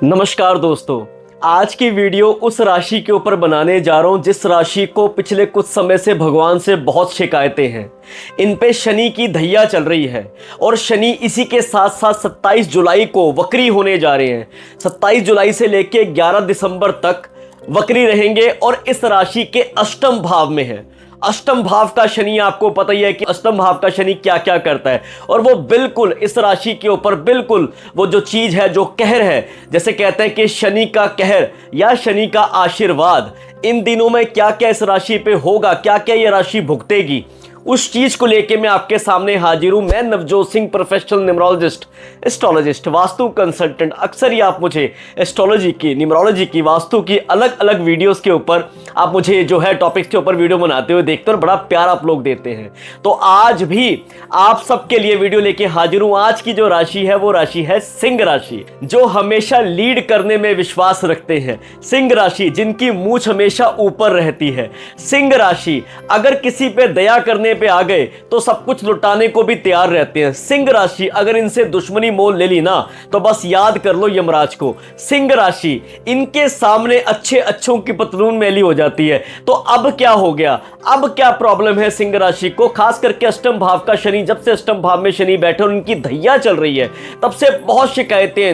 नमस्कार दोस्तों, आज की वीडियो उस राशि के ऊपर बनाने जा रहा हूं जिस राशि को पिछले कुछ समय से भगवान से बहुत शिकायतें हैं। इन पे शनि की धैया चल रही है और शनि इसी के साथ साथ 27 जुलाई को वक्री होने जा रहे हैं। 27 जुलाई से लेके 11 दिसंबर तक वक्री रहेंगे और इस राशि के अष्टम भाव में है। अष्टम भाव का शनि, आपको पता ही है कि अष्टम भाव का शनि क्या क्या करता है, और वो बिल्कुल इस राशि के ऊपर बिल्कुल वो जो चीज है, जो कहर है, जैसे कहते हैं कि शनि का कहर या शनि का आशीर्वाद, इन दिनों में क्या क्या इस राशि पे होगा, क्या क्या ये राशि भुगतेगी, उस चीज को लेके मैं आपके सामने हाजिर हूं। मैं Navjot Singh, professional numerologist, astrologist, vastu consultant. अक्सर ही आप मुझे एस्ट्रोलॉजी की, न्यूमरोलॉजी की, वास्तु की अलग अलग वीडियोस के ऊपर आप मुझे जो है टॉपिक्स के ऊपर वीडियो बनाते हुए देखते हो और बड़ा प्यार आप लोग देते हैं। तो आज भी आप सबके लिए वीडियो लेके हाजिर हूं। आज की जो राशि है वो राशि है सिंह राशि, जो हमेशा लीड करने में विश्वास रखते हैं। सिंह राशि जिनकी मूंछ हमेशा ऊपर रहती है। सिंह राशि अगर किसी पे दया करने पे आ गए तो सब कुछ लुटाने को भी तैयार रहते हैं। सिंह राशि अगर इनसे दुश्मनी मोल ले ली ना तो बस याद कर लो यमराज को। सिंह राशि इनके सामने अच्छे अच्छों की पतलून मैली हो जाती है। तो अब क्या हो गया, अब क्या प्रॉब्लम है सिंह राशि को? खास करके अष्टम भाव का शनि, जब से अष्टम भाव में शनि बैठे और इनकी धैया चल रही है तब से बहुत शिकायतें हैं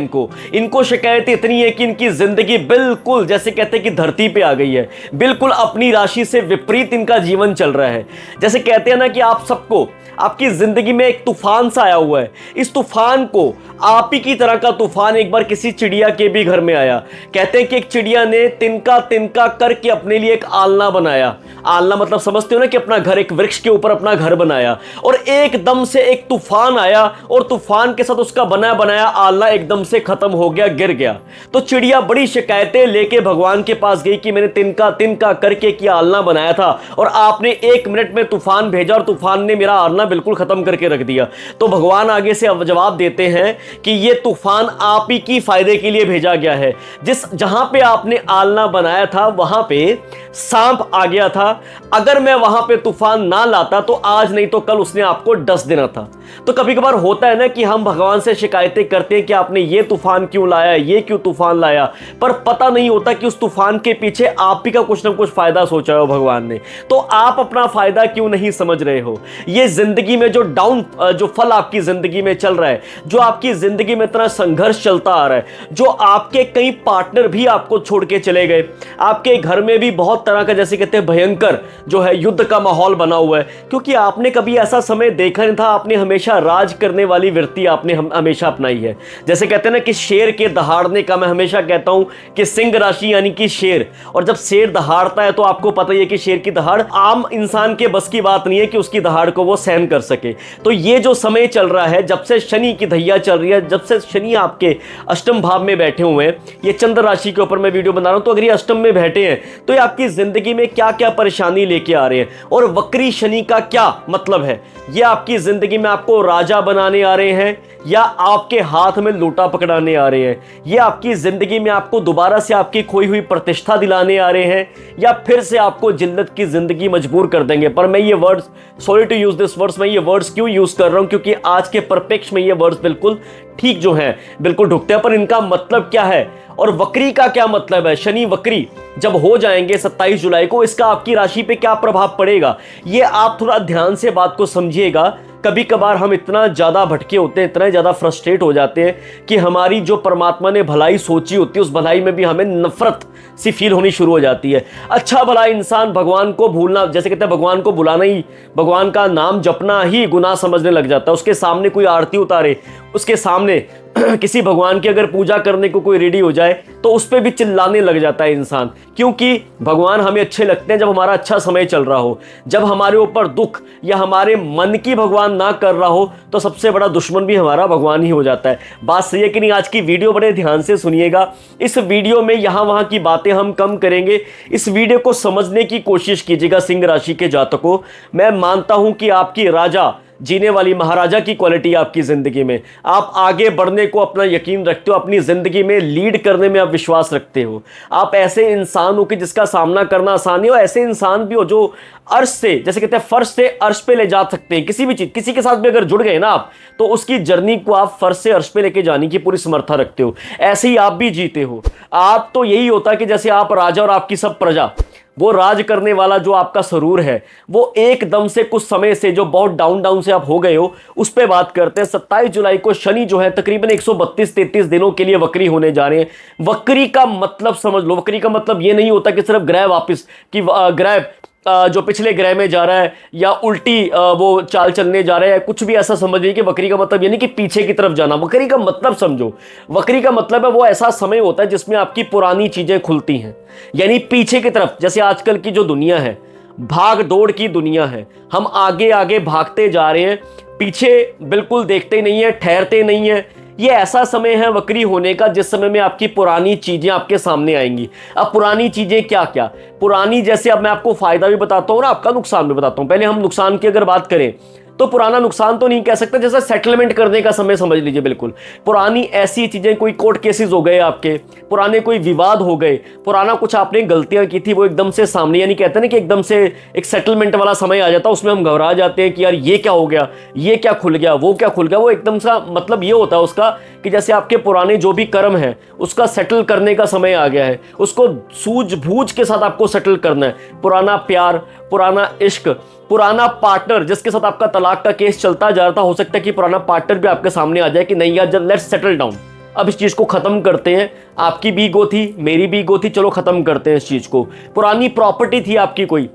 इनको शिकायतें इतनी है कि इनकी जिंदगी बिल्कुल जैसे कहते हैं कि धरती पे आ गई है। बिल्कुल अपनी राशि से विपरीत इनका जीवन चल रहा है। जैसे कहते हैं ना कि आप सबको आपकी जिंदगी में एक तूफान सा आया हुआ है। इस तूफान को, आप ही की तरह का तूफान एक बार किसी चिड़िया के भी घर में आया। कहते हैं कि एक चिड़िया ने तिनका तिनका करके अपने लिए एक आलना बनाया। आलना मतलब समझते हो ना कि अपना घर, एक वृक्ष के ऊपर अपना घर बनाया, और एकदम से एक तूफान आया और तूफान के साथ उसका बनाया बनाया आलना एकदम से खत्म हो गया, गिर गया। तो चिड़िया बड़ी शिकायतें लेके भगवान के पास गई कि मैंने तिनका तिनका करके किया आलना बनाया था और आपने 1 मिनट में तूफान भेजा और तूफान ने मेरा आलना बिल्कुल खत्म करके रख दिया। तो भगवान आगे से जवाब देते हैं कि यह तूफान आप ही की फायदे के लिए भेजा गया है। जहां पे आपने आलना बनाया था वहां पे सांप आ गया था। अगर मैं वहां पे तूफान ना लाता तो आज नहीं तो कल उसने आपको डस देना था। तो कभी कभार होता है ना कि हम भगवान से शिकायतें करते हैं कि आपने ये तूफान क्यों लाया, ये क्यों तूफान लाया, पर पता नहीं होता कि उस तूफान के पीछे आप ही का कुछ ना कुछ फायदा सोचा हो भगवान ने। तो आप अपना फायदा क्यों नहीं समझ रहे हो? ये जिंदगी में जो फल आपकी जिंदगी में चल रहा है, जो आपकी जिंदगी में इतना संघर्ष चलता आ रहा है, जो आपके कई पार्टनर भी आपको छोड़ के चले गए, आपके घर में भी बहुत तरह का जैसे कहते हैं भयंकर जो है युद्ध का माहौल बना हुआ है, क्योंकि आपने कभी ऐसा समय देखा नहीं था। आपने हमेशा राज करने वाली वृत्ति आपने हमेशा अपनाई है। जैसे कहते हैं ना कि शेर के दहाड़ने का, मैं हमेशा कहता हूं कि सिंह राशि यानी कि शेर, और जब शेर दहाड़ता है तो आपको पता ही है कि शेर की दहाड़ आम इंसान के बस की बात नहीं है कि उसकी दहाड़ को वो सहन कर सके। तो ये जो समय चल रहा है, जब से शनि की धैया चल रही है, जब से शनि आपके अष्टम भाव में बैठे हुए हैं, ये चंद्र राशि के ऊपर मैं वीडियो बना रहा हूं, तो अगर ये अष्टम में बैठे हैं तो ये आपकी जिंदगी में क्या क्या परेशानी लेके आ रहे हैं। और वक्री शनि का क्या मतलब है? ये आपकी जिंदगी में आपको राजा बनाने आ रहे हैं या आपके हाथ में लोटा पकड़ाने आ रहे हैं? ये आपकी जिंदगी में आपको दोबारा से आपकी खोई हुई प्रतिष्ठा दिलाने आ रहे हैं या फिर से आपको जिल्लत की जिंदगी मजबूर कर देंगे? पर मैं ये words, sorry to use this words, मैं ये वर्ड्स क्यों यूज कर रहा हूं? क्योंकि आज के परिप्रेक्ष्य में ये वर्ड्स बिल्कुल ठीक जो हैं, बिल्कुल ढुकते हैं। पर इनका मतलब क्या है और वक्री का क्या मतलब है? शनि वक्री जब हो जाएंगे 27 जुलाई को, इसका आपकी राशि पे क्या प्रभाव पड़ेगा, ये आप थोड़ा ध्यान से बात को समझिएगा। कभी कभार हम इतना ज़्यादा भटके होते हैं, इतना ज़्यादा फ्रस्ट्रेट हो जाते हैं कि हमारी जो परमात्मा ने भलाई सोची होती है उस भलाई में भी हमें नफरत सी फील होनी शुरू हो जाती है। अच्छा भला इंसान भगवान को भूलना, जैसे कहते हैं भगवान को बुलाना ही, भगवान का नाम जपना ही गुनाह समझने लग जाता है। उसके सामने कोई आरती उतारे, उसके सामने किसी भगवान की अगर पूजा करने को कोई रेडी हो जाए तो उस पर भी चिल्लाने लग जाता है इंसान। क्योंकि भगवान हमें अच्छे लगते हैं जब हमारा अच्छा समय चल रहा हो। जब हमारे ऊपर दुख या हमारे मन की भगवान ना कर रहा हो तो सबसे बड़ा दुश्मन भी हमारा भगवान ही हो जाता है। बात सही है कि नहीं? आज की वीडियो बड़े ध्यान से सुनिएगा। इस वीडियो में यहाँ वहाँ की बातें हम कम करेंगे। इस वीडियो को समझने की कोशिश कीजिएगा सिंह राशि के जातकों। मैं मानता हूँ कि आपकी राजा जीने वाली महाराजा की क्वालिटी आपकी ज़िंदगी में। आप आगे बढ़ने को अपना यकीन रखते हो, अपनी ज़िंदगी में लीड करने में आप विश्वास रखते हो। आप ऐसे इंसान हो कि जिसका सामना करना आसान है, और ऐसे इंसान भी हो जो अर्श से, जैसे कहते हैं फर्श से अर्श पे ले जा सकते हैं। किसी भी चीज़, किसी के साथ भी अगर जुड़ गए ना आप, तो उसकी जर्नी को आप फर्श से अर्श पे लेके जाने की पूरी समर्था रखते हो। ऐसे ही आप भी जीते हो। आप तो यही होता है कि जैसे आप राजा और आपकी सब प्रजा, वो राज करने वाला जो आपका सरूर है, वो एकदम से कुछ समय से जो बहुत डाउन से आप हो गए हो, उस पे बात करते हैं। 27 जुलाई को शनि जो है तकरीबन 132-33 दिनों के लिए वक्री होने जा रहे हैं। वक्री का मतलब समझ लो, वक्री का मतलब ये नहीं होता कि सिर्फ ग्रह वापस कि ग्रह जो पिछले ग्रह में जा रहा है या उल्टी वो चाल चलने जा रहा है, कुछ भी ऐसा समझिए कि वक्री का मतलब यानी कि पीछे की तरफ जाना। वक्री का मतलब समझो, वक्री का मतलब है वो ऐसा समय होता है जिसमें आपकी पुरानी चीजें खुलती हैं, यानी पीछे की तरफ। जैसे आजकल की जो दुनिया है, भाग दौड़ की दुनिया है, हम आगे आगे भागते जा रहे हैं, पीछे बिल्कुल देखते नहीं है, ठहरते नहीं है। ये ऐसा समय है वक्री होने का जिस समय में आपकी पुरानी चीजें आपके सामने आएंगी। अब पुरानी चीजें क्या क्या, पुरानी जैसे अब मैं आपको फायदा भी बताता हूँ ना, आपका नुकसान भी बताता हूँ। पहले हम नुकसान की अगर बात करें तो पुराना नुकसान तो नहीं कह सकते, जैसे सेटलमेंट करने का समय समझ लीजिए। बिल्कुल पुरानी ऐसी चीजें, कोई कोर्ट केसेस हो गए आपके, पुराने कोई विवाद हो गए, पुराना कुछ आपने गलतियां की थी, वो एकदम से सामने, यानी कहते हैं ना कि एकदम से एक सेटलमेंट वाला समय आ जाता है। उसमें हम घबरा जाते हैं कि यार ये क्या हो गया, ये क्या खुल गया, वो क्या खुल गया। वो एकदम सा मतलब ये होता है उसका कि जैसे आपके पुराने जो भी कर्म है उसका सेटल करने का समय आ गया है, उसको सूझबूझ के साथ आपको सेटल करना है। पुराना प्यार, पुराना इश्क, पुराना पार्टनर जिसके साथ आपका तलाक का केस चलता जा रहा था, हो सकता है कि पुराना पार्टनर भी आपके सामने आ जाए कि नहीं यार, जब लेट्स सेटल डाउन, अब इस चीज को खत्म करते हैं। आपकी भी ईगो थी, मेरी भी ईगो थी, चलो खत्म करते हैं इस चीज को। पुरानी प्रॉपर्टी थी आपकी कोई,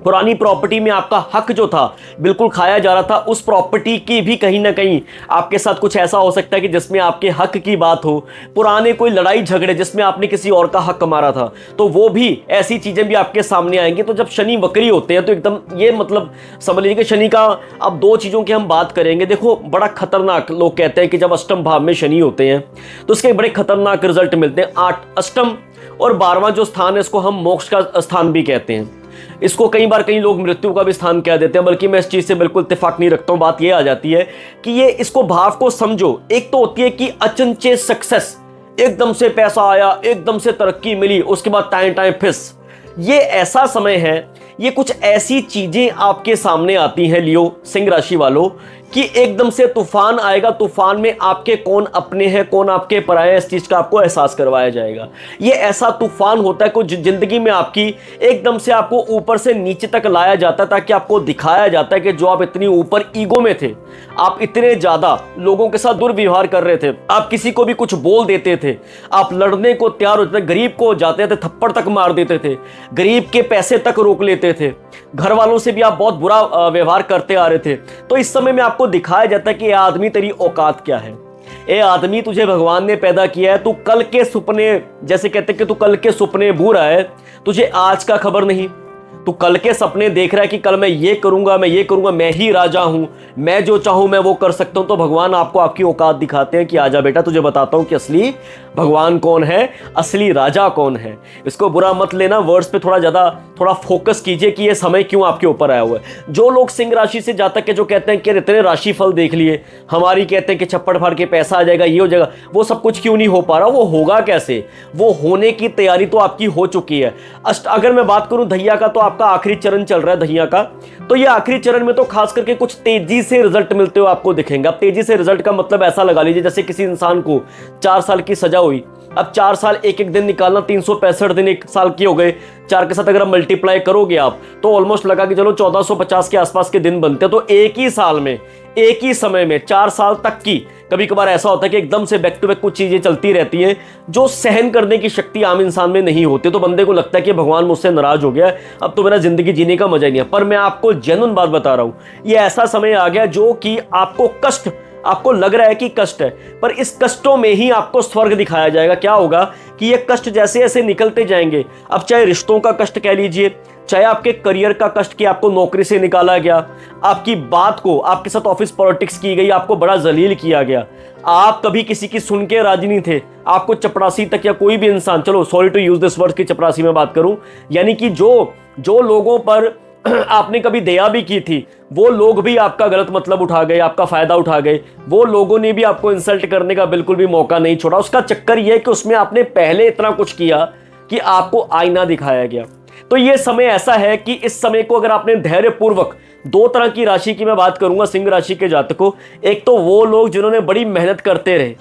पुरानी प्रॉपर्टी में आपका हक जो था बिल्कुल खाया जा रहा था, उस प्रॉपर्टी की भी कहीं ना कहीं आपके साथ कुछ ऐसा हो सकता है कि जिसमें आपके हक की बात हो। पुराने कोई लड़ाई झगड़े जिसमें आपने किसी और का हक मारा था, तो वो भी ऐसी चीजें भी आपके सामने आएंगी। तो जब शनि वक्री होते हैं तो एकदम ये मतलब समझ लीजिए कि शनि का, अब दो चीजों की हम बात करेंगे। देखो बड़ा खतरनाक, लोग कहते हैं कि जब अष्टम भाव में शनि होते हैं तो उसके बड़े खतरनाक रिजल्ट मिलते हैं। 8 अष्टम और 12वां जो स्थान है इसको हम मोक्ष का स्थान भी कहते हैं। इसको कई बार कई लोग मृत्यु का भी स्थान कह देते हैं, बल्कि मैं इस चीज से बिल्कुल इत्तेफाक नहीं रखता हूं। बात ये आ जाती है कि ये इसको भाव को समझो। एक तो होती है कि अचंचे सक्सेस, एकदम से पैसा आया, एकदम से तरक्की मिली, उसके बाद टाइम टाइम फिस। ये ऐसा समय है, ये कुछ ऐसी चीजें आपके सामने आती हैं लियो सिंह राशि वालों कि एकदम से तूफान आएगा। तूफान में आपके कौन अपने हैं, कौन आपके पराये हैं, इस चीज का आपको एहसास करवाया जाएगा। ये ऐसा तूफान होता है कुछ जिंदगी में आपकी, एकदम से आपको ऊपर से नीचे तक लाया जाता है, ताकि आपको दिखाया जाता है कि जो आप इतनी ऊपर ईगो में थे, आप इतने ज्यादा लोगों के साथ दुर्व्यवहार कर रहे थे, आप किसी को भी कुछ बोल देते थे, आप लड़ने को तैयार होते थे, गरीब को जाते थे थप्पड़ तक मार देते थे, गरीब के पैसे तक रोक लेते थे, घर वालों से भी आप बहुत बुरा व्यवहार करते आ रहे थे। तो इस समय में आपको दिखाया जाता है कि ये आदमी तेरी औकात क्या है, ए आदमी तुझे भगवान ने पैदा किया है, तू कल के सुपने, जैसे कहते हैं कि तू कल के सुपने बू रहा है, तुझे आज का खबर नहीं। तू कल के सपने देख रहा है कि कल मैं ये करूंगा, मैं ये करूंगा, मैं ही राजा हूं, मैं जो चाहूं मैं वो कर सकता हूं। तो भगवान आपको आपकी औकात दिखाते हैं कि आजा बेटा, तुझे बताता हूं कि असली भगवान कौन है, असली राजा कौन है। इसको बुरा मत लेना, वर्ड्स पे थोड़ा फोकस कीजिए कि ये समय क्यों आपके ऊपर आया हुआ है। जो लोग सिंह राशि से जातक के जो कहते हैं कि इतने राशि फल देख लिए, हमारी कहते हैं कि छप्पड़ फाड़ के पैसा आ जाएगा, ये हो जाएगा, वो सब कुछ क्यों नहीं हो पा रहा, वो होगा कैसे? वो होने की तैयारी तो आपकी हो चुकी है। अगर मैं बात करूं धैया का, तो आपका आखिरी चरण चल रहा है धैया का। तो ये आखिरी चरण में तो खास करके कुछ तेजी से रिजल्ट मिलते हुए आपको दिखेंगे। अब तेजी से रिजल्ट का मतलब ऐसा लगा लीजिए जैसे किसी इंसान को 4 साल की सजा हुई, अब 4 साल एक एक दिन निकालना, 365 दिन एक साल के हो गए, 4 के साथ अगर मल्टीप्लाई करोगे आप तो ऑलमोस्ट लगा कि चलो 1450 के आसपास के दिन बनते हैं। तो एक ही साल में, एक ही समय में 4 साल तक की, कभी कभार ऐसा होता है कि एकदम से बैक टू बैक कुछ चीजें चलती रहती हैं जो सहन करने की शक्ति आम इंसान में नहीं होती। तो बंदे को लगता है कि भगवान मुझसे नाराज हो गया, अब तो मेरा जिंदगी जीने का मजा ही नहीं है। पर मैं आपको जेन्युइन बात बता रहा हूं, ये ऐसा समय आ गया जो कि आपको कष्ट, आपको लग रहा है कि कष्ट है, पर इस कष्टों में ही आपको स्वर्ग दिखाया जाएगा। क्या होगा कि ये कष्ट जैसे जैसे निकलते जाएंगे, अब चाहे रिश्तों का कष्ट कह लीजिए, चाहे आपके करियर का कष्ट कि आपको नौकरी से निकाला गया, आपकी बात को, आपके साथ ऑफिस पॉलिटिक्स की गई, आपको बड़ा जलील किया गया, आप कभी किसी की सुन के राजी नहीं थे, आपको चपरासी तक, या कोई भी इंसान, चलो sorry to use this word की चपरासी में बात करूं, यानी कि जो लोगों पर आपने कभी दया भी की थी, वो लोग भी आपका गलत मतलब उठा गए, आपका फायदा उठा गए। वो लोगों ने भी आपको इंसल्ट करने का बिल्कुल भी मौका नहीं छोड़ा। उसका चक्कर यह है कि उसमें आपने पहले इतना कुछ किया कि आपको आईना दिखाया गया। तो ये समय ऐसा है कि इस समय को अगर आपने धैर्यपूर्वक, दो तरह की राशि की मैं बात करूंगा सिंह राशि के जातकों। एक तो वो लोग जिन्होंने बड़ी मेहनत करते रहे,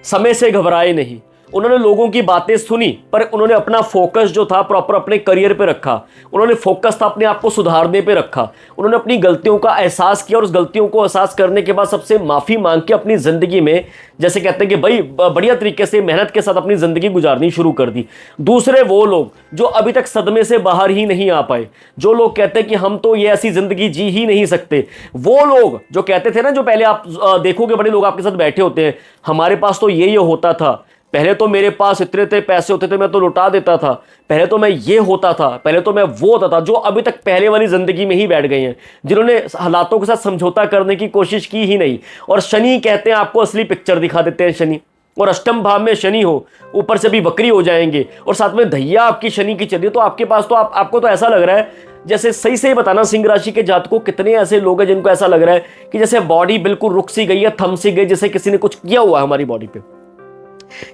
समय से घबराए नहीं, उन्होंने लोगों की बातें सुनी, पर उन्होंने अपना फोकस जो था प्रॉपर अपने करियर पे रखा। उन्होंने फोकस था अपने आप को सुधारने पे रखा। उन्होंने अपनी गलतियों का एहसास किया और उस गलतियों को एहसास करने के बाद सबसे माफ़ी मांग के अपनी ज़िंदगी में, जैसे कहते हैं कि भाई बढ़िया तरीके से मेहनत के साथ अपनी ज़िंदगी गुजारनी शुरू कर दी। दूसरे वो लोग जो अभी तक सदमे से बाहर ही नहीं आ पाए, जो लोग कहते हैं कि हम तो ये ऐसी ज़िंदगी जी ही नहीं सकते, वो लोग जो कहते थे ना, जो पहले आप देखोगे बड़े लोग आपके साथ बैठे होते हैं, हमारे पास तो ये होता था, पहले तो मेरे पास इतने इतने पैसे होते थे मैं तो लुटा देता था, पहले तो मैं ये होता था, पहले तो मैं वो होता था, जो अभी तक पहले वाली जिंदगी में ही बैठ गए हैं, जिन्होंने हालातों के साथ समझौता करने की कोशिश की ही नहीं। और शनि कहते हैं आपको असली पिक्चर दिखा देते हैं शनि। और अष्टम भाव में शनि हो, ऊपर से भी वक्री हो जाएंगे, और साथ में धैया आपकी शनि की चल रही है, तो आपके पास तो आपको तो ऐसा लग रहा है जैसे, सही सही बताना सिंह राशि के जातकों, कितने ऐसे लोग हैं जिनको ऐसा लग रहा है कि जैसे बॉडी बिल्कुल रुक सी गई है, थम सी गई, जैसे किसी ने कुछ किया हुआ है हमारी बॉडी पे।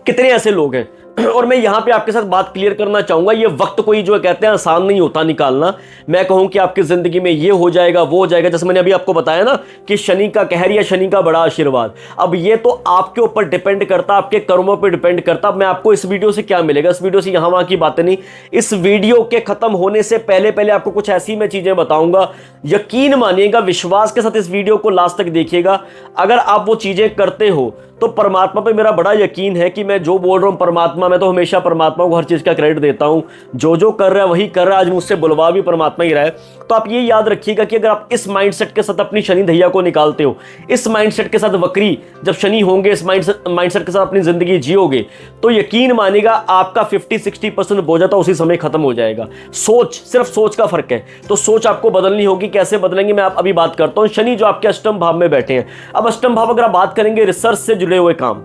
कितने ऐसे लोग हैं। और मैं यहां पे आपके साथ बात क्लियर करना चाहूंगा, ये वक्त कोई जो कहते हैं आसान नहीं होता निकालना। मैं कहूं कि आपकी जिंदगी में ये हो जाएगा, वो हो जाएगा, जैसे मैंने अभी आपको बताया ना कि शनि का कहर या शनि का बड़ा आशीर्वाद, अब ये तो आपके ऊपर डिपेंड करता, आपके कर्मों पे डिपेंड करता। अब मैं आपको इस वीडियो से क्या मिलेगा, इस वीडियो से यहां वहां की बातें नहीं, इस वीडियो के खत्म होने से पहले पहले आपको कुछ ऐसी मैं चीजें बताऊंगा, यकीन मानिएगा, विश्वास के साथ इस वीडियो को लास्ट तक देखिएगा। अगर आप वो चीजें करते हो तो परमात्मा पे मेरा बड़ा यकीन है कि मैं जो बोल रहा हूं परमात्मा, मैं तो हमेशा परमात्मा को हर चीज का क्रेडिट देता हूं। जो कर रहा है वही कर रहा है, आज मुझसे बुलवा भी परमात्मा ही रहा है। तो आप ये याद रखिएगा कि अगर आप इस माइंडसेट के साथ अपनी शनि धैया को निकालते हो, इस माइंडसेट के साथ वक्री जब शनि होंगे, इस माइंडसेट के साथ अपनी जिंदगी जियोगे, तो यकीन मानिएगा आपका 50-60% बोझा था उसी समय खत्म हो जाएगा। सोच, सिर्फ सोच का फर्क है, तो सोच आपको बदलनी होगी। कैसे बदलेंगे मैं आप अभी बात करता हूं। शनि जो आपके अष्टम भाव में बैठे हैं, अब अष्टम भाव अगर आप बात करेंगे रिसर्च से जुड़े हुए काम,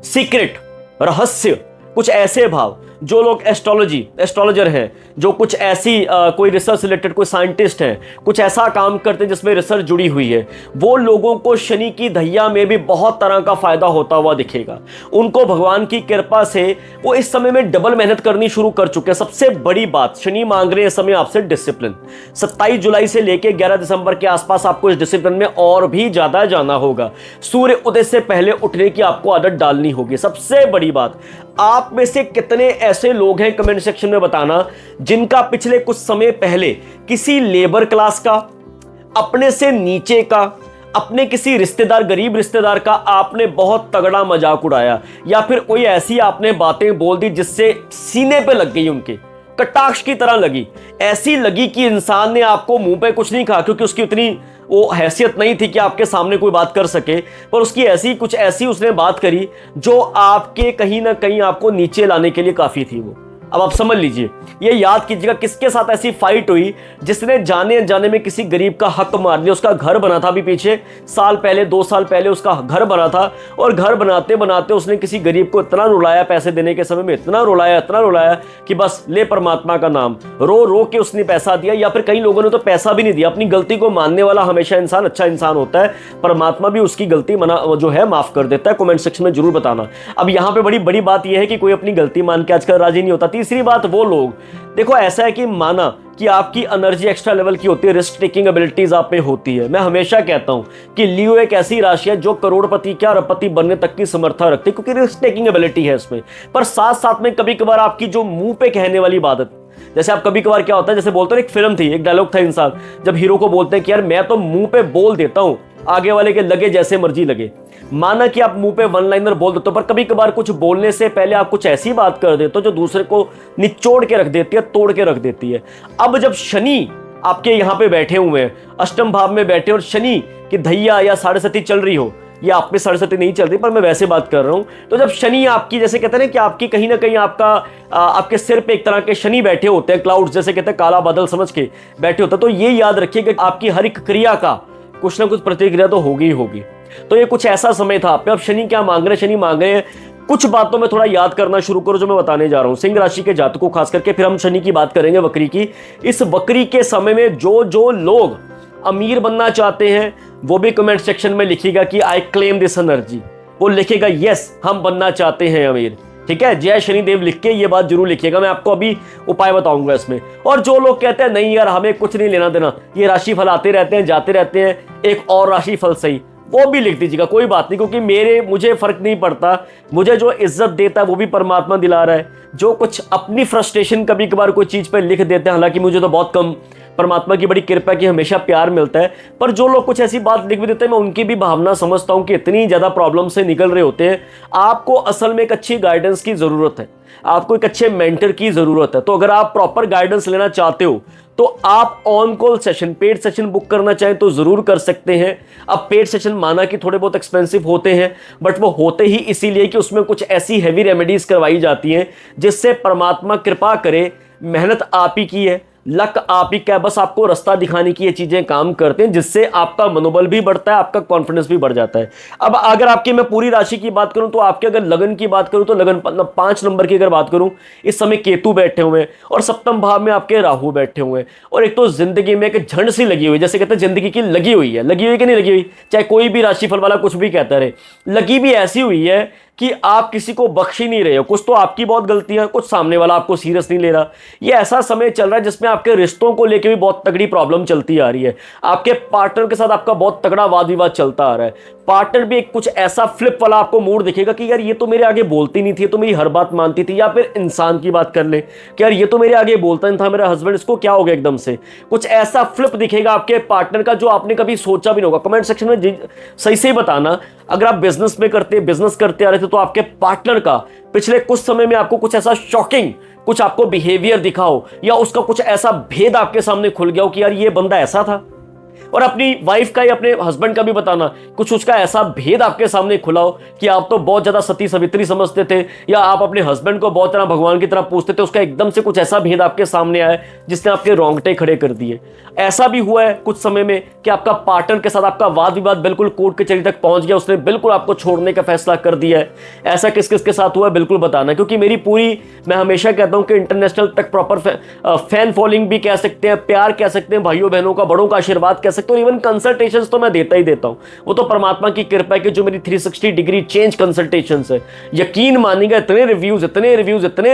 सीक्रेट, रहस्य, कुछ ऐसे भाव, जो लोग एस्ट्रोलॉजर हैं, जो कुछ ऐसी कोई रिसर्च रिलेटेड, कोई साइंटिस्ट हैं, कुछ ऐसा काम करते हैं जिसमें रिसर्च जुड़ी हुई है, वो लोगों को शनि की धैया में भी बहुत तरह का फायदा होता हुआ दिखेगा। उनको भगवान की कृपा से वो इस समय में डबल मेहनत करनी शुरू कर चुके हैं। सबसे बड़ी बात, शनि मांग रहे हैं इस समय आपसे डिसिप्लिन। 27 जुलाई से लेकर 11 दिसंबर के आसपास आपको इस डिसिप्लिन में और भी ज्यादा जाना होगा। सूर्य उदय से पहले उठने की आपको आदत डालनी होगी। सबसे बड़ी बात, आप में से कितने ऐसे लोग हैं, कमेंट सेक्शन में बताना, जिनका पिछले कुछ समय पहले किसी लेबर क्लास का, अपने से नीचे का, अपने किसी रिश्तेदार, गरीब रिश्तेदार का आपने बहुत तगड़ा मजाक उड़ाया, या फिर कोई ऐसी आपने बातें बोल दी जिससे सीने पे लग गई, उनके कटाक्ष की तरह लगी, ऐसी लगी कि इंसान ने आपको मुंह पे कुछ नहीं कहा, क्योंकि उसकी उतनी वो हैसियत नहीं थी कि आपके सामने कोई बात कर सके, पर उसकी ऐसी उसने बात करी जो आपके कहीं ना कहीं आपको नीचे लाने के लिए काफी थी वो। अब आप समझ लीजिए, ये याद कीजिएगा किसके साथ ऐसी फाइट हुई जिसने जाने अनजाने में किसी गरीब का हक मार लिया। उसका घर बना था, अभी पीछे साल पहले, 2 साल पहले उसका घर बना था, और घर बनाते बनाते उसने किसी गरीब को इतना रुलाया, पैसे देने के समय में इतना रुलाया कि बस ले परमात्मा का नाम, रो रो के उसने पैसा दिया। या फिर कई लोगों ने तो पैसा भी नहीं दिया। अपनी गलती को मानने वाला हमेशा इंसान अच्छा इंसान होता है, परमात्मा भी उसकी गलती जो है माफ कर देता है। कमेंट सेक्शन में जरूर बताना। अब यहाँ पे बड़ी बात यह है कि कोई अपनी गलती मान के आजकल राजी नहीं होता। तीसरी बात, वो लोग, देखो ऐसा है कि माना कि आपकी एनर्जी एक्स्ट्रा लेवल की होती है, रिस्क टेकिंग एबिलिटीज आप में होती है। मैं हमेशा कहता हूं कि लियो एक ऐसी राशि है जो करोड़पति क्या अरबपति बनने तक की समर्था रखती है, क्योंकि रिस्क टेकिंग एबिलिटी है इसमें। पर साथ साथ में कभी कभार आपकी जो मुंह पे कहने वाली बात, जैसे आप कभी कभार क्या होता है, जैसे बोलते हैं, एक फिल्म थी, एक डायलॉग था, इंसान जब हीरो को बोलते हैं कि यार मैं तो मुंह पे बोल देता हूं, आगे वाले के लगे जैसे मर्जी लगे। माना कि आप मुंह पे वन लाइनर बोल देते हो, पर कभी कभार कुछ बोलने से पहले आप कुछ ऐसी बात कर देते हो जो दूसरे को निचोड़ के रख देती है, तोड़ के रख देती है। अब जब शनि आपके यहां पे बैठे हुए हैं, अष्टम भाव में बैठे, और शनि की धैया या साढ़े सती चल रही हो, ये आप पे साढ़े सती नहीं चल रही, पर मैं वैसे बात कर रहा हूं, तो जब शनि आपकी, जैसे कहते हैं ना कि आपकी कहीं ना कहीं आपके सिर पे एक तरह के शनि बैठे होते हैं, क्लाउड्स जैसे कहते हैं, काला बादल समझ के बैठे होते हैं, तो ये याद रखिएगा आपकी हर एक क्रिया का कुछ ना कुछ प्रतिक्रिया तो होगी ही होगी। तो ये कुछ ऐसा समय था आप पे। अब शनि क्या मांग रहे हैं? शनि मांग रहे हैं कुछ बातों में थोड़ा याद करना शुरू करो जो मैं बताने जा रहा हूं। सिंह राशि के जातकों खास करके, फिर हम शनि की बात करेंगे, वक्री की। इस वक्री के समय में जो जो लोग अमीर बनना चाहते हैं वो भी कमेंट सेक्शन में लिखिएगा कि आई क्लेम दिस एनर्जी। वो लिखेगा यस हम बनना चाहते हैं अमीर, ठीक है, जय शनिदेव लिख के ये बात जरूर लिखिएगा। मैं आपको अभी उपाय बताऊंगा इसमें। और जो लोग कहते हैं नहीं यार हमें कुछ नहीं लेना देना, ये राशि फल आते रहते हैं जाते रहते हैं, एक और राशि फल सही, वो भी लिख दीजिएगा, कोई बात नहीं, क्योंकि मुझे फर्क नहीं पड़ता। मुझे जो इज्जत देता है वो भी परमात्मा दिला रहा है। जो कुछ अपनी फ्रस्ट्रेशन कभी कभार कोई चीज पर लिख देते हैं, हालांकि मुझे तो बहुत कम, परमात्मा की बड़ी कृपा की हमेशा प्यार मिलता है, पर जो लोग कुछ ऐसी बात लिख भी देते हैं मैं उनकी भी भावना समझता हूं कि इतनी ज्यादा प्रॉब्लम से निकल रहे होते हैं। आपको असल में एक अच्छी गाइडेंस की जरूरत है, आपको एक अच्छे मेंटर की जरूरत है। तो अगर आप प्रॉपर गाइडेंस लेना चाहते हो तो आप on call session, paid session book करना चाहें तो जरूर कर सकते हैं। अब पेड सेशन माना कि थोड़े बहुत एक्सपेंसिव होते हैं, बट वो होते ही इसीलिए कि उसमें कुछ ऐसी हैवी रेमेडीज करवाई जाती हैं जिससे परमात्मा कृपा करे। मेहनत आप ही की है, लक आप ही का, बस आपको रास्ता दिखाने की ये चीजें काम करते हैं, जिससे आपका मनोबल भी बढ़ता है, आपका कॉन्फिडेंस भी बढ़ जाता है। अब अगर आपकी मैं पूरी राशि की बात करूं तो आपके अगर लगन की बात करूं तो लगन 5 नंबर की अगर बात करूं, इस समय केतु बैठे हुए हैं और सप्तम भाव में आपके राहु बैठे हुए हैं। और एक तो जिंदगी में एक झंड सी लगी हुई, जैसे कहते हैं जिंदगी की लगी हुई है, लगी हुई कि नहीं लगी हुई, चाहे कोई भी राशिफल वाला कुछ भी कहता रहे, लगी भी ऐसी हुई है कि आप किसी को बख्श ही नहीं रहे हो। कुछ तो आपकी बहुत गलतियां, कुछ सामने वाला आपको सीरियस नहीं ले रहा। ये ऐसा समय चल रहा है जिसमें आपके रिश्तों को लेकर भी बहुत तगड़ी प्रॉब्लम चलती आ रही है। आपके पार्टनर के साथ आपका बहुत तगड़ा वाद विवाद चलता आ रहा है। पार्टनर भी एक कुछ ऐसा फ्लिप वाला आपको मूड दिखेगा कि यार ये तो मेरे आगे बोलती नहीं थी, तो मेरी हर बात मानती थी। या फिर इंसान की बात कर ले कि यार ये तो मेरे आगे बोलता नहीं था, मेरा हस्बैंड, इसको क्या हो गया एकदम से। कुछ ऐसा फ्लिप दिखेगा आपके पार्टनर का जो आपने कभी सोचा भी नहीं होगा। कमेंट सेक्शन में सही से बताना, अगर आप बिजनेस करते आ रहे थे तो आपके पार्टनर का पिछले कुछ समय में आपको कुछ ऐसा शॉकिंग, कुछ आपको बिहेवियर दिखा हो, या उसका कुछ ऐसा भेद आपके सामने खुल गया हो कि यार ये बंदा ऐसा था। और अपनी वाइफ का या अपने हस्बैंड का भी बताना, कुछ उसका ऐसा भेद आपके सामने खुला हो कि आप तो बहुत ज्यादा सती सवित्री समझते थे, या आप अपने हस्बैंड को बहुत तरह भगवान की तरह पूछते थे, उसका एकदम से कुछ ऐसा भेद आपके सामने आया जिसने आपके रोंगटे खड़े कर दिए। ऐसा भी हुआ है कुछ समय में कि आपका पार्टनर के साथ आपका वाद विवाद बिल्कुल कोर्ट कचहरी तक पहुंच गया, उसने बिल्कुल आपको छोड़ने का फैसला कर दिया है। ऐसा किस किस के साथ हुआ है बिल्कुल बताना, क्योंकि मेरी पूरी, मैं हमेशा कहता हूं कि इंटरनेशनल तक प्रॉपर फैन फॉलोइंग भी कह सकते हैं, प्यार कह सकते हैं, भाइयों बहनों का, बड़ों का आशीर्वाद कह सकते हैं, और इवन कंसल्टेशंस तो मैं देता ही देता हूं। वो तो परमात्मा की कृपा है कि जो मेरी 360 डिग्री चेंज कंसल्टेशंस है, यकीन मानिएगा इतने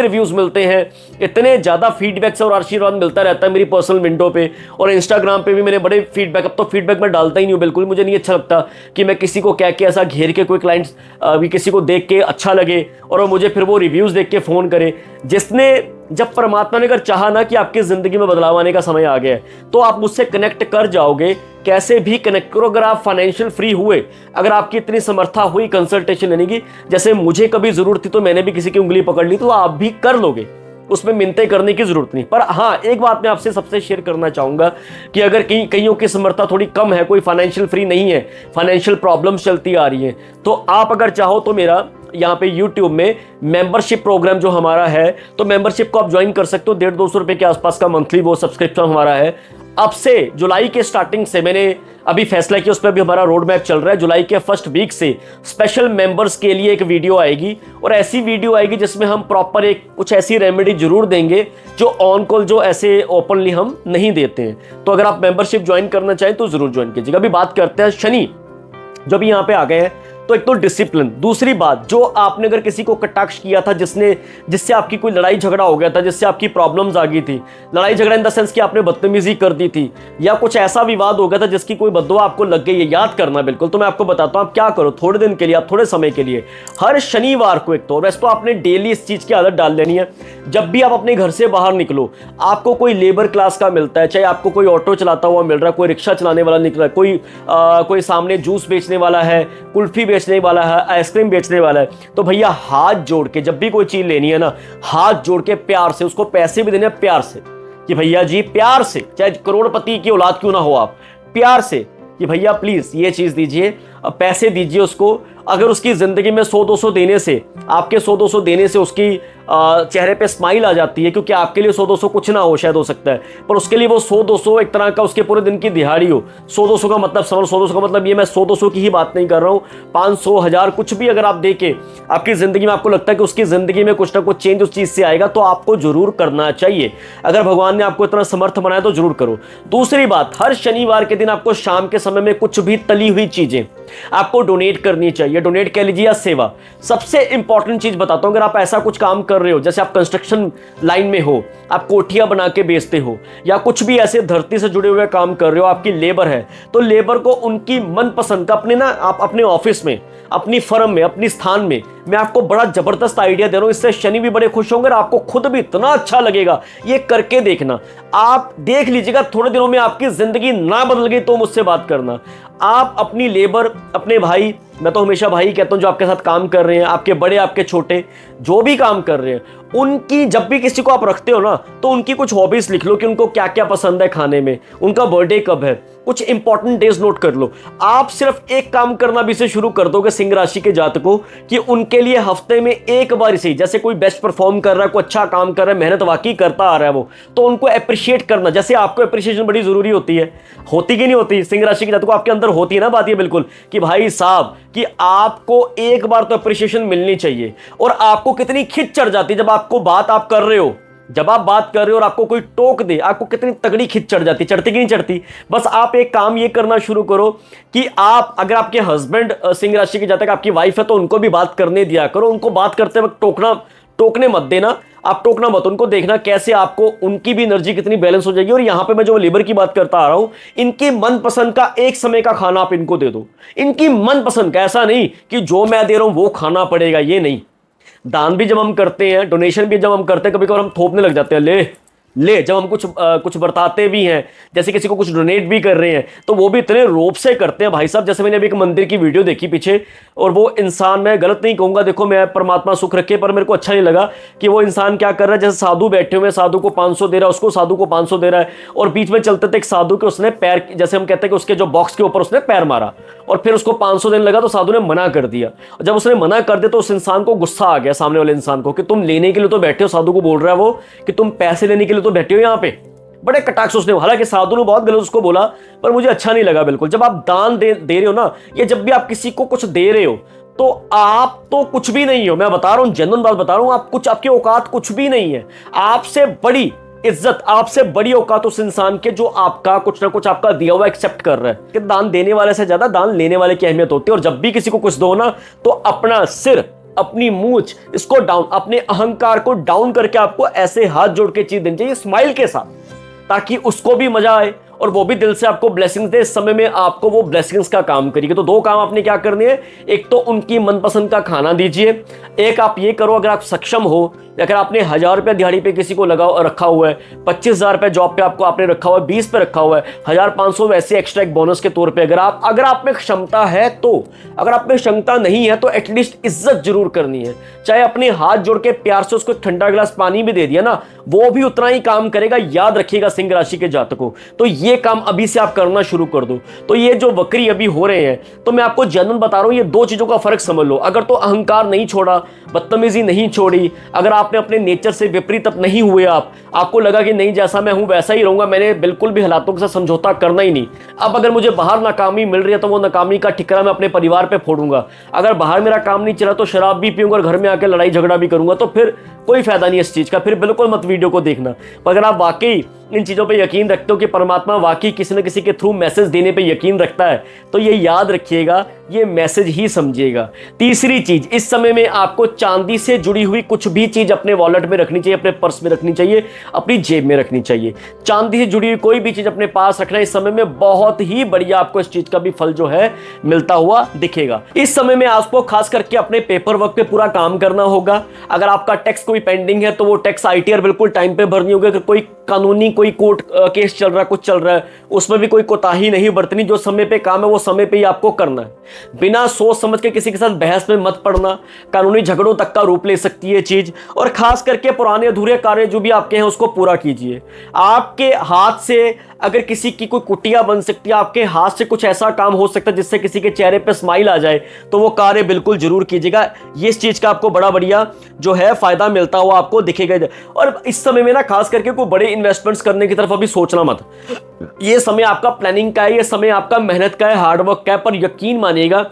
रिव्यूज मिलते हैं, इतने ज्यादा फीडबैक्स और आशीर्वाद मिलता रहता है मेरी पर्सनल विंडो पे और इंस्टाग्राम पे भी। मैंने बड़े फीडबैक, अब तो फीडबैक मैं डालता ही नहीं हूं बिल्कुल, मुझे नहीं अच्छा लगता कि मैं किसी को कह के ऐसा घेर के कोई क्लाइंट्स भी किसी को देख के अच्छा लगे और वो मुझे फिर वो रिव्यूज देख के फोन करे। जिसने, जब परमात्मा ने अगर चाहा ना कि आपकी जिंदगी में बदलाव आने का समय आ गया है तो आप मुझसे कनेक्ट कर जाओगे। कैसे भी कनेक्ट करो। अगर आप फाइनेंशियल फ्री हुए, अगर आपकी इतनी समर्था हुई कंसल्टेशन लेने की, जैसे मुझे कभी जरूरत थी तो मैंने भी किसी की उंगली पकड़ ली, तो आप भी कर लोगे, उसमें मिन्नतें करने की जरूरत नहीं। पर हाँ, एक बात मैं आपसे सबसे शेयर करना चाहूंगा कि अगर कईयों की समर्था थोड़ी कम है, कोई फाइनेंशियल फ्री नहीं है, फाइनेंशियल प्रॉब्लम्स चलती आ रही है, तो आप अगर चाहो तो मेरा यहाँ पे YouTube में मेंबरशिप प्रोग्राम जो हमारा है, तो मेंबरशिप को आप ज्वाइन कर सकते हो। 150-200 रुपए के आसपास का मंथली वो सब्सक्रिप्शन हमारा है। अब से जुलाई के स्टार्टिंग से मैंने अभी फैसला किया, उस पर भी हमारा रोड मैप चल रहा है। जुलाई के फर्स्ट वीक से स्पेशल मेंबर्स के लिए एक वीडियो आएगी, और ऐसी वीडियो आएगी जिसमें हम प्रॉपर एक कुछ ऐसी रेमेडी जरूर देंगे जो ऑन कॉल, जो ऐसे ओपनली हम नहीं देते हैं। तो अगर आप मेंबरशिप ज्वाइन करना चाहें तो जरूर ज्वाइन कीजिएगा। अभी बात करते हैं शनि, जो भी यहाँ पे आ गए हैं। तो एक तो डिसिप्लिन, दूसरी बात, जो आपने अगर किसी को कटाक्ष किया था, जिससे आपकी कोई लड़ाई झगड़ा हो गया था, जिससे आपकी प्रॉब्लम्स आ गई थी, लड़ाई झगड़ा इन द सेंस कि आपने बदतमीजी कर दी थी, या कुछ ऐसा विवाद हो गया था जिसकी कोई बद्दुआ आपको लग गई है, याद करना बिल्कुल। तो मैं आपको बताता हूं आप क्या करो, थोड़े दिन के लिए, आप थोड़े समय के लिए, हर शनिवार को, एक तो वैसे तो आपने डेली इस चीज की आदत डाल लेनी है, जब भी आप अपने घर से बाहर निकलो, आपको कोई लेबर क्लास का मिलता है, चाहे आपको कोई ऑटो चलाता हुआ मिल रहा है, कोई रिक्शा चलाने वाला निकला है, कोई सामने जूस बेचने वाला है, कुल्फी बेचने वाला है, आइसक्रीम बेचने वाला है, तो भैया हाथ जोड़ के जब भी कोई चीज लेनी है ना, हाथ जोड़ के प्यार से, उसको पैसे भी देने हैं प्यार से कि भैया जी प्यार से, चाहे करोड़पति की औलाद क्यों ना हो आप, प्यार से कि भैया प्लीज ये चीज दीजिए, पैसे दीजिए उसको, अगर उसकी ज़िंदगी में 100-200 देने से, आपके 100-200 देने से उसकी चेहरे पे स्माइल आ जाती है, क्योंकि आपके लिए 100-200 कुछ ना हो, शायद हो सकता है, पर उसके लिए वो 100-200 एक तरह का उसके पूरे दिन की दिहाड़ी हो। 100-200 का मतलब समझ, 100-200 का मतलब ये मैं 100-200 की ही बात नहीं कर रहा हूँ, 500, 1000 कुछ भी अगर आप देके आपकी ज़िंदगी में आपको लगता है कि उसकी ज़िंदगी में कुछ ना कुछ चेंज उस चीज़ से आएगा, तो आपको जरूर करना चाहिए। अगर भगवान ने आपको इतना समर्थ बनाया तो जरूर करो। दूसरी बात, हर शनिवार के दिन आपको शाम के समय में कुछ भी तली हुई चीज़ें आपको डोनेट करनी चाहिए। डोनेट कह लीजिए या सेवा। सबसे इंपॉर्टेंट चीज बताता हूं, अगर आप ऐसा कुछ काम कर रहे हो, जैसे आप कंस्ट्रक्शन लाइन में हो, आप कोठियां बना के बेचते हो, या कुछ भी ऐसे धरती से जुड़े हुए काम कर रहे हो, आपकी लेबर है, तो लेबर को उनकी मनपसंद का अपने आप अपने ऑफिस में, अपनी फर्म में, अपनी स्थान में, मैं आपको बड़ा जबरदस्त आइडिया दे रहा हूं, इससे शनि भी बड़े खुश होंगे और आपको खुद भी इतना अच्छा लगेगा। ये करके देखना, आप देख लीजिएगा, थोड़े दिनों में आपकी जिंदगी ना बदल गई तो मुझसे बात करना। आप अपनी लेबर, अपने भाई, मैं तो हमेशा भाई कहता हूं, जो आपके साथ काम कर रहे हैं, आपके बड़े आपके छोटे, जो भी काम कर रहे हैं, उनकी जब भी किसी को आप रखते हो ना, तो उनकी कुछ हॉबीज लिख लो कि उनको क्या क्या पसंद है खाने में, उनका बर्थडे कब है, कुछ इंपॉर्टेंट डेज नोट कर लो। आप सिर्फ एक काम करना भी से शुरू कर दोगे सिंह राशि के जातकों, कि उनके लिए हफ्ते में एक बार सही, जैसे कोई बेस्ट परफॉर्म कर रहा है, कोई अच्छा काम कर रहा है, मेहनत वाकई करता आ रहा है वो, तो उनको अप्रिशिएट करना। जैसे आपको अप्रिशिएशन बड़ी जरूरी होती है, होती कि नहीं होती, सिंह राशि के जातकों आपके अंदर होती है ना बात, ये बिल्कुल, कि भाई साहब कि आपको एक बार तो अप्रिशिएशन मिलनी चाहिए। और आपको कितनी खिंच चढ़ जाती है जब आपको बात आप कर रहे हो, जब आप बात कर रहे हो और आपको कोई टोक दे, आपको कितनी तगड़ी खिंच चढ़ जाती, चढ़ती कि नहीं चढ़ती। बस आप एक काम ये करना शुरू करो कि आप, अगर आपके हस्बैंड सिंह राशि के जातक, आपकी वाइफ है, तो उनको भी बात करने दिया करो। उनको बात करते वक्त टोकने मत देना, आप टोकना मत, उनको देखना कैसे आपको उनकी भी एनर्जी कितनी बैलेंस हो जाएगी। और यहां पे मैं जो लेबर की बात करता आ रहा हूं, इनकी मनपसंद का एक समय का खाना आप इनको दे दो, इनकी मनपसंद का, ऐसा नहीं कि जो मैं दे रहा हूं वो खाना पड़ेगा, ये नहीं। दान भी जब हम करते हैं, डोनेशन भी जब हम करते हैं, कभी कभी हम थोपने लग जाते हैं, ले जब हम कुछ बरताते भी हैं, जैसे किसी को कुछ डोनेट भी कर रहे हैं, तो वो भी इतने रोब से करते हैं भाई साहब। जैसे मैंने अभी एक मंदिर की वीडियो देखी पीछे, और वो इंसान, मैं गलत नहीं कहूंगा, देखो मैं परमात्मा सुख रखे, पर मेरे को अच्छा नहीं लगा कि वो इंसान क्या कर रहा है, जैसे साधु बैठे हुए, साधु को 500 दे रहा है, उसको साधु को 500 दे रहा है, और बीच में चलते थे एक साधु के, उसने पैर, जैसे हम कहते हैं कि उसके जो बॉक्स के ऊपर उसने पैर मारा, और फिर उसको 500 देने लगा, तो साधु ने मना कर दिया। जब उसने मना कर दिया तो उस इंसान को गुस्सा आ गया, सामने वाले इंसान को, कि तुम लेने के लिए तो बैठे हो, साधु को बोल रहा है वो कि तुम पैसे लेने के लिए तो बैठे हो यहाँ पे। बड़े कटाक्ष उसने, हालांकि साधु ने बहुत गलत उसको बोला, पर मुझे अच्छा नहीं लगा बिल्कुल। जब आप दान दे रहे हो ना, या जब भी आप किसी को कुछ दे रहे हो, तो आप तो कुछ भी नहीं हो, मैं बता रहा हूं, जेन्युइन बात बता रहा हूं, आप कुछ, आपकी औकात कुछ भी नहीं है। आपसे बड़ी इज्जत, आपसे बड़ी औकात उस इंसान के जो आपका कुछ ना कुछ आपका दिया हुआ एक्सेप्ट कर रहा है। कि दान देने वाले से ज्यादा दान लेने वाले की अहमियत होती है। और जब भी किसी को कुछ दो ना, तो अपना सिर, अपनी मूंछ, इसको डाउन, अपने अहंकार को डाउन करके आपको ऐसे हाथ जोड़ के चीज देनी चाहिए, स्माइल के साथ, ताकि उसको भी मजा आए और वो भी दिल से आपको ब्लेसिंग्स दे। इस समय में आपको वो ब्लेसिंग्स का काम करिए। तो दो काम आपने क्या करने हैं, एक तो उनकी मनपसंद का खाना दीजिए, एक आप ये करो, अगर आप सक्षम हो, अगर आपने 1000 रुपया दिहाड़ी पे किसी को रखा हुआ है, 25,000 रुपये जॉब पे आपने रखा हुआ है, 20 पे रखा हुआ है, 1500 वैसे एक्स्ट्रा एक बोनस के तौर पे, अगर आप में क्षमता है तो, अगर आप में क्षमता नहीं है तो एटलीस्ट इज्जत जरूर करनी है। चाहे अपने हाथ जोड़ के प्यार से उसको ठंडा गिलास पानी भी दे दिया ना, वो भी उतना ही काम करेगा। याद रखिएगा सिंह राशि के जातकों, तो ये काम अभी से आप करना शुरू कर दो। तो ये जो वक्री अभी हो रहे हैं, तो मैं आपको जेन्युइन बता रहा हूं, ये दो चीजों का फर्क समझ लो। अगर तो अहंकार नहीं छोड़ा, बदतमीजी नहीं छोड़ी, अगर आपने अपने नेचर से विपरीत नहीं हुए, आपको लगा कि नहीं जैसा मैं हूं वैसा ही रहूंगा, मैंने बिल्कुल भी हालातों के साथ समझौता करना ही नहीं। अब अगर मुझे बाहर नाकामी मिल रही है तो वो नाकामी का ठिकरा मैं अपने परिवार पे फोड़ूंगा। अगर बाहर मेरा काम नहीं चला तो शराब भी पीऊंगा और घर में आकर लड़ाई झगड़ा भी करूंगा। तो फिर कोई फायदा नहीं इस चीज का, फिर बिल्कुल मत वीडियो को देखना। पर अगर आप वाकई इन चीजों पे यकीन रखते हो कि परमात्मा वाकई किसी न किसी के थ्रू मैसेज देने पे यकीन रखता है, तो ये याद रखिएगा, ये मैसेज ही समझिएगा। तीसरी चीज, इस समय में आपको चांदी से जुड़ी हुई कुछ भी चीज अपने वॉलेट में रखनी चाहिए, अपने पर्स में रखनी चाहिए, अपनी जेब में रखनी चाहिए। चांदी से जुड़ी हुई कोई भी चीज अपने पास रखना इस समय में बहुत ही बढ़िया, आपको इस चीज का भी फल जो है मिलता हुआ दिखेगा। इस समय में आपको खास करके अपने पेपर वर्क पे पूरा काम करना होगा। अगर आपका टैक्स कोई पेंडिंग है तो वो टैक्स आईटीआर बिल्कुल टाइम पे भरनी होगी। अगर कोई कानूनी कोई कोर्ट केस चल रहा है, कुछ चल रहा है, उसमें भी कोई कोताही नहीं बरतनी। जो समय पे काम है वो समय पे ही आपको करना है। बिना सोच समझ के किसी के साथ बहस में मत पड़ना, कानूनी झगड़ों तक का रूप ले सकती है चीज। और खास करके पुराने अधूरे कार्य जो भी आपके हैं उसको पूरा कीजिए। आपके हाथ से अगर किसी की कोई कुटिया बन सकती है, आपके हाथ से कुछ ऐसा काम हो सकता है जिससे किसी के चेहरे पे स्माइल आ जाए, तो वो कार्य बिल्कुल जरूर कीजिएगा। ये इस चीज का आपको बड़ा बढ़िया जो है फायदा मिलता हुआ आपको दिखेगा। और इस समय में ना खास करके कोई बड़े इन्वेस्टमेंट्स करने की तरफ अभी सोचना मत। ये समय आपका प्लानिंग का है, ये समय आपका मेहनत का है, हार्डवर्क का है। पर यकीन मानिएगा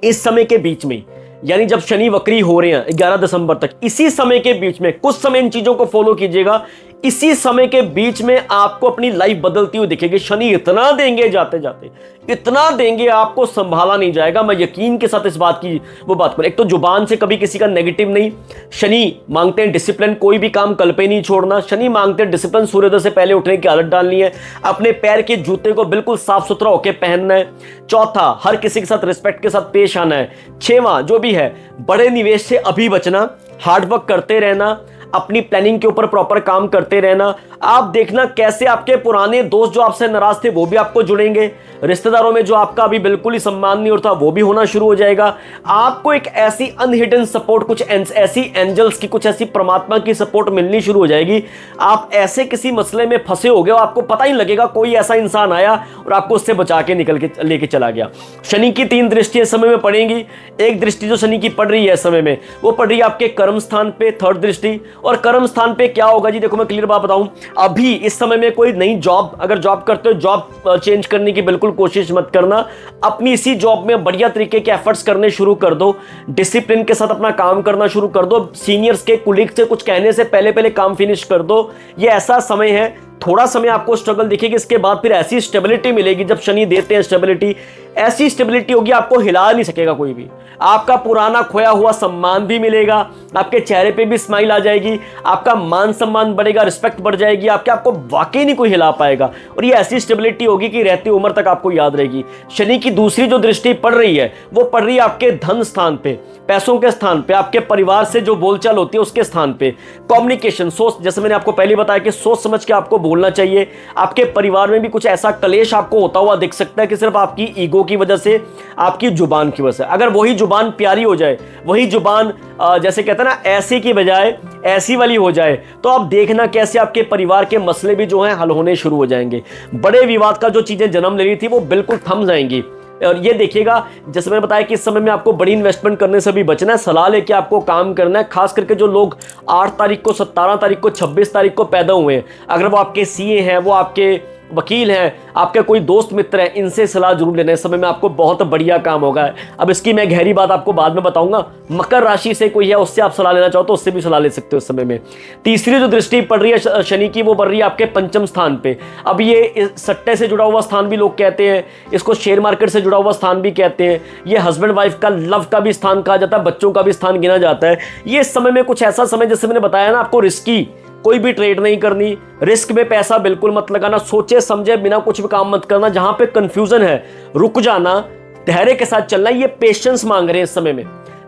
इस समय के बीच में, यानी जब शनि वक्री हो रहे हैं 11 दिसंबर तक, इसी समय के बीच में कुछ समय इन चीजों को फॉलो कीजिएगा। इसी समय के बीच में आपको अपनी लाइफ बदलती हुई दिखेगी। शनि इतना देंगे, जाते जाते इतना देंगे, आपको संभाला नहीं जाएगा। मैं यकीन के साथ इस बात की वो बात करूं। एक तो जुबान से कभी किसी का नेगेटिव नहीं। शनि मांगते हैं डिसिप्लिन, कोई भी काम कल पे नहीं छोड़ना। शनि मांगते हैं डिसिप्लिन, सूर्योदय से पहले उठने की आदत डालनी है, अपने पैर के जूते को बिल्कुल साफ सुथरा होकर पहनना है। चौथा, हर किसी के साथ रिस्पेक्ट के साथ पेश आना है। छठवां जो भी है, बड़े निवेश से अभी बचना, हार्डवर्क करते रहना, अपनी प्लानिंग के ऊपर प्रॉपर काम करते रहना। आप देखना कैसे आपके पुराने दोस्त जो आपसे नाराज थे वो भी आपको जुड़ेंगे, रिश्तेदारों में जो आपका अभी बिल्कुल ही सम्मान नहीं होता वो भी होना शुरू हो जाएगा। आपको एक ऐसी अनहिडन सपोर्ट, कुछ ऐसी एंजल्स की, कुछ ऐसी परमात्मा की सपोर्ट मिलनी शुरू हो जाएगी। आप ऐसे किसी मसले में फंसे हो गए, आपको पता ही लगेगा कोई ऐसा इंसान आया और आपको उससे बचा के निकल के लेके चला गया। शनि की 3 दृष्टियां इस समय में पड़ेंगी। एक दृष्टि जो शनि की पड़ रही है इस समय में, वो पड़ रही है आपके कर्म स्थान पे, 3rd दृष्टि। और कर्म स्थान पे क्या होगा जी, देखो मैं क्लियर बात बताऊं, अभी इस समय में कोई नई जॉब, अगर जॉब करते हो, जॉब चेंज करने की बिल्कुल कोशिश मत करना। अपनी इसी जॉब में बढ़िया तरीके के एफर्ट्स करने शुरू कर दो, डिसिप्लिन के साथ अपना काम करना शुरू कर दो। सीनियर्स के, कुलीग से कुछ कहने से पहले पहले काम फिनिश कर दो। ये ऐसा समय है, थोड़ा समय आपको स्ट्रगल दिखेगी, इसके बाद फिर ऐसी स्टेबिलिटी मिलेगी। जब शनि देते हैं स्टेबिलिटी, ऐसी स्टेबिलिटी होगी आपको हिला नहीं सकेगा कोई भी। आपका पुराना खोया हुआ सम्मान भी मिलेगा, आपके चेहरे पे भी स्माइल आ जाएगी, आपका मान सम्मान बढ़ेगा, रिस्पेक्ट बढ़ जाएगी, आपको वाकई नहीं कोई हिला पाएगा। और ये ऐसी स्टेबिलिटी होगी कि रहती उम्र तक आपको याद रहेगी। शनि की दूसरी जो दृष्टि पड़ रही है वो पड़ रही है आपके धन स्थान पे, पैसों के स्थान पे, आपके परिवार से जो बोलचाल होती है उसके स्थान पे। कम्युनिकेशन, सोच, जैसे मैंने आपको पहले बताया कि सोच समझ के आपको बोलना चाहिए। आपके परिवार में भी कुछ ऐसा कलेश आपको होता हुआ दिख सकता है कि सिर्फ आपकी ईगो की वजह से, आपकी जुबान की वजह से। अगर वही जुबान प्यारी हो जाए, वही जुबान जैसे कहते हैं ना ऐसी की बजाय ऐसी वाली हो जाए, तो आप देखना कैसे आपके परिवार के मसले भी जो हैं हल होने शुरू हो जाएंगे। बड़े विवाद का जो चीजें जन्म ले रही थी वो बिल्कुल थम जाएंगी। और ये देखिएगा, जैसे मैंने बताया कि इस समय में आपको बड़ी इन्वेस्टमेंट करने से भी बचना है, सलाह लेके आपको काम करना है। खास करके जो लोग 8 तारीख को, 17 तारीख को, 26 तारीख को पैदा हुए हैं, अगर वो आपके सीए हैं, वो आपके वकील हैं, आपके कोई दोस्त मित्र हैं, इनसे सलाह जरूर लेना। इस समय में आपको बहुत बढ़िया काम होगा। अब इसकी मैं गहरी बात आपको बाद में बताऊंगा। मकर राशि से कोई है, उससे आप सलाह लेना चाहो तो उससे भी सलाह ले सकते हो इस समय में। तीसरी जो दृष्टि पड़ रही है शनि की, वो पड़ रही है आपके पंचम स्थान पे। अब ये सट्टे से जुड़ा हुआ स्थान भी लोग कहते हैं, इसको शेयर मार्केट से जुड़ा हुआ स्थान भी कहते हैं। ये हस्बैंड वाइफ का, लव का भी स्थान कहा जाता है, बच्चों का भी स्थान गिना जाता है। ये इस समय में कुछ ऐसा समय, जैसे मैंने बताया ना, आपको रिस्की कोई भी ट्रेड नहीं करनी, रिस्क में पैसा बिल्कुल मत लगाना, सोचे समझे बिना कुछ भी काम मत करना। जहां पे कंफ्यूजन है रुक जाना, धैर्य के साथ चलना। ये पेशेंस मांग रहे हैं इस समय में।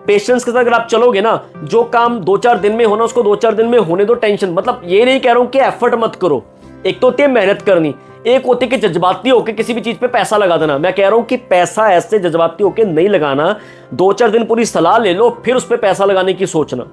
पेशेंस के साथ अगर आप चलोगे ना, जो काम 2-4 दिन में होना उसको 2-4 दिन में होने दो, टेंशन, मतलब ये नहीं कह रहा हूं कि एफर्ट मत करो। एक तो होती है मेहनत करनी, एक होती है कि जज्बाती होकर किसी भी चीज पे पैसा लगा देना। मैं कह रहा हूं कि पैसा ऐसे जज्बाती होकर नहीं लगाना, 2-4 दिन पूरी सलाह ले लो, फिर उस पर पैसा लगाने की सोचना,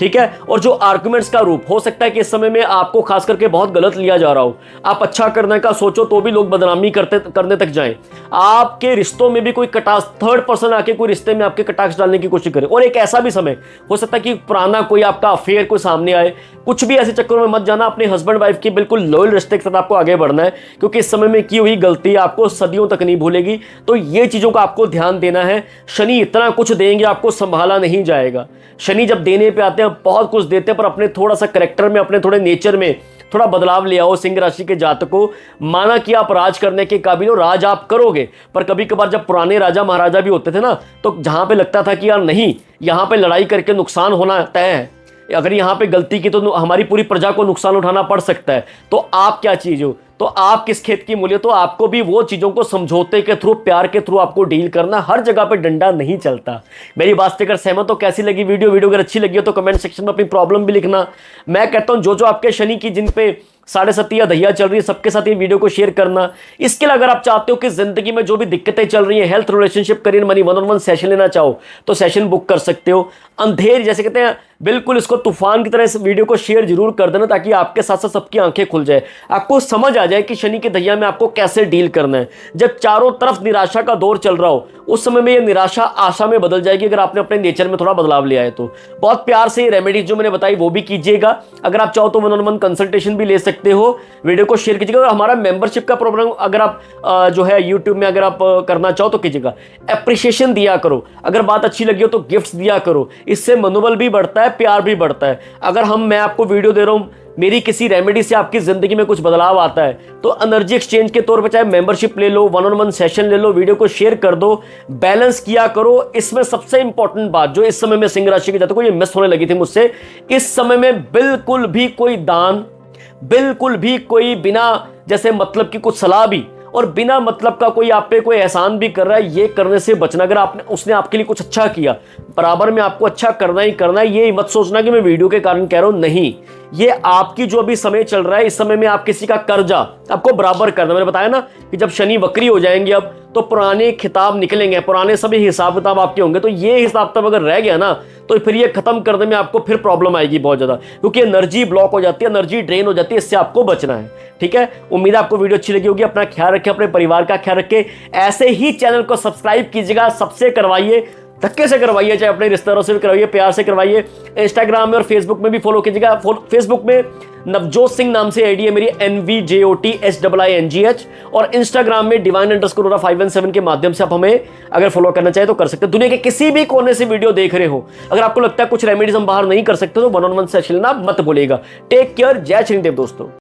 ठीक है। और जो आर्गुमेंट्स का रूप हो सकता है कि इस समय में आपको खास करके बहुत गलत लिया जा रहा हो, आप अच्छा करने का सोचो तो भी लोग बदनामी करने तक जाएं। आपके रिश्तों में भी कोई कटाक्ष, 3rd पर्सन आके कोई रिश्ते में आपके कटाक्ष डालने की कोशिश करे। और एक ऐसा भी समय हो सकता है कि पुराना कोई आपका अफेयर कोई सामने आए। कुछ भी ऐसे चक्करों में मत जाना, अपने हस्बैंड वाइफ की बिल्कुल लॉयल रिश्ते के साथ आपको आगे बढ़ना है, क्योंकि इस समय में की हुई गलती आपको सदियों तक नहीं भूलेगी। तो ये चीजों का आपको ध्यान देना है। शनि इतना कुछ देंगे, आपको संभाला नहीं जाएगा। शनि जब देने पे आते हैं बहुत कुछ देते हैं, पर अपने थोड़ा सा करेक्टर में, अपने थोड़े नेचर में थोड़ा बदलाव ले आओ। सिंह राशि के जातकों, माना कि आप राज करने के काबिल हो, राज आप करोगे, पर कभी कभार जब पुराने राजा महाराजा भी होते थे ना, तो जहां पे लगता था कि यार नहीं, यहां पे लड़ाई करके नुकसान होना तय है, अगर यहाँ पे गलती की तो हमारी पूरी प्रजा को नुकसान उठाना पड़ सकता है, तो आप क्या चीज हो, तो आप किस खेत की मूल्य। तो आपको भी वो चीजों को समझौते के थ्रू, प्यार के थ्रू आपको डील करना। हर जगह पे डंडा नहीं चलता। मेरी बात से अगर सहमत हो, कैसी लगी वीडियो अगर अच्छी लगी हो तो कमेंट सेक्शन में अपनी प्रॉब्लम भी लिखना। मैं कहता हूं जो जो आपके शनि की, जिन पे साढ़े दहिया चल रही है, सबके साथ ये वीडियो को शेयर करना। इसके लिए अगर आप चाहते हो कि जिंदगी में जो भी दिक्कतें चल रही हैं, health, relationship, career, money, 1-on-1 session लेना चाहो तो सेशन बुक कर सकते हो। अंधेर जैसे कहते हैं, बिल्कुल इसको तूफान की तरह इस वीडियो को शेयर जरूर कर देना, ताकि आपके साथ साथ सबकी आंखें खुल जाए, आपको समझ आ जाए कि शनि की दैया में आपको कैसे डील करना है। जब चारों तरफ निराशा का दौर चल रहा हो, उस समय में ये निराशा आशा में बदल जाएगी, अगर आपने अपने नेचर में थोड़ा बदलाव लिया है तो। बहुत प्यार से ये रेमेडीज जो मैंने बताई वो भी कीजिएगा। अगर आप चाहो तो 1-on-1 कंसल्टेशन भी ले सकते हो। वीडियो को शेयर कीजिएगा। और हमारा मेंबरशिप का प्रोग्राम अगर आप जो है यूट्यूब में अगर आप करना चाहो तो कीजिएगा। एप्रिशिएशन दिया करो, अगर बात अच्छी लगी हो तो गिफ्ट्स दिया करो, इससे मनोबल भी बढ़ता है, प्यार भी बढ़ता है। अगर मैं आपको वीडियो दे रहा हूं, मेरी किसी रेमेडी से आपकी जिंदगी में कुछ बदलाव आता है तो एनर्जी एक्सचेंज के तौर पे चाहे मेंबरशिप ले लो, 1-on-1 सेशन ले लो, वीडियो को शेयर कर दो, बैलेंस किया करो। इसमें सबसे इंपॉर्टेंट बात जो इस समय में सिंह राशि के जातकों को ये मिस होने लगी थी मुझसे, इस समय में बिल्कुल भी कोई दान, बिल्कुल भी कोई बिना जैसे मतलब की कुछ सलाह भी और बिना मतलब का कोई आप पे कोई एहसान भी कर रहा है, ये करने से बचना। अगर आपने उसने आपके लिए कुछ अच्छा किया, बराबर में आपको अच्छा करना ही करना है। ये मत सोचना कि मैं वीडियो के कारण कह रहा हूं, नहीं, ये आपकी जो अभी समय चल रहा है, इस समय में आप किसी का कर्जा आपको बराबर करना। मैंने बताया ना कि जब शनि वक्री हो जाएंगे अब तो पुराने खिताब निकलेंगे, पुराने सभी हिसाब किताब आपके होंगे। तो ये हिसाब किताब अगर रह गया ना तो फिर ये खत्म करने में आपको फिर प्रॉब्लम आएगी बहुत ज्यादा, क्योंकि एनर्जी ब्लॉक हो जाती है, एनर्जी ड्रेन हो जाती है। इससे आपको बचना है, ठीक है। उम्मीद है आपको वीडियो अच्छी लगी होगी। अपना ख्याल रखें, अपने परिवार का ख्याल रखें। ऐसे ही चैनल को सब्सक्राइब कीजिएगा, सबसे करवाइए, धक्के से करवाइए, चाहे अपने रिश्तेदारों से भी करवाइए, प्यार से करवाइए। इंस्टाग्राम में और फेसबुक में भी फॉलो कीजिएगा। फेसबुक में नवजोत सिंह नाम से आईडी है मेरी, NVJOTSIINGH, और इंस्टाग्राम में divine_517 के माध्यम से आप हमें अगर फॉलो करना चाहे तो कर सकते हैं। दुनिया के किसी भी कोने से वीडियो देख रहे हो, अगर आपको लगता है कुछ रेमेडीज हम बाहर नहीं कर सकते तो 1-on-1 सेशन लेना मत भूलिएगा। टेक केयर, जय श्री देव दोस्तों।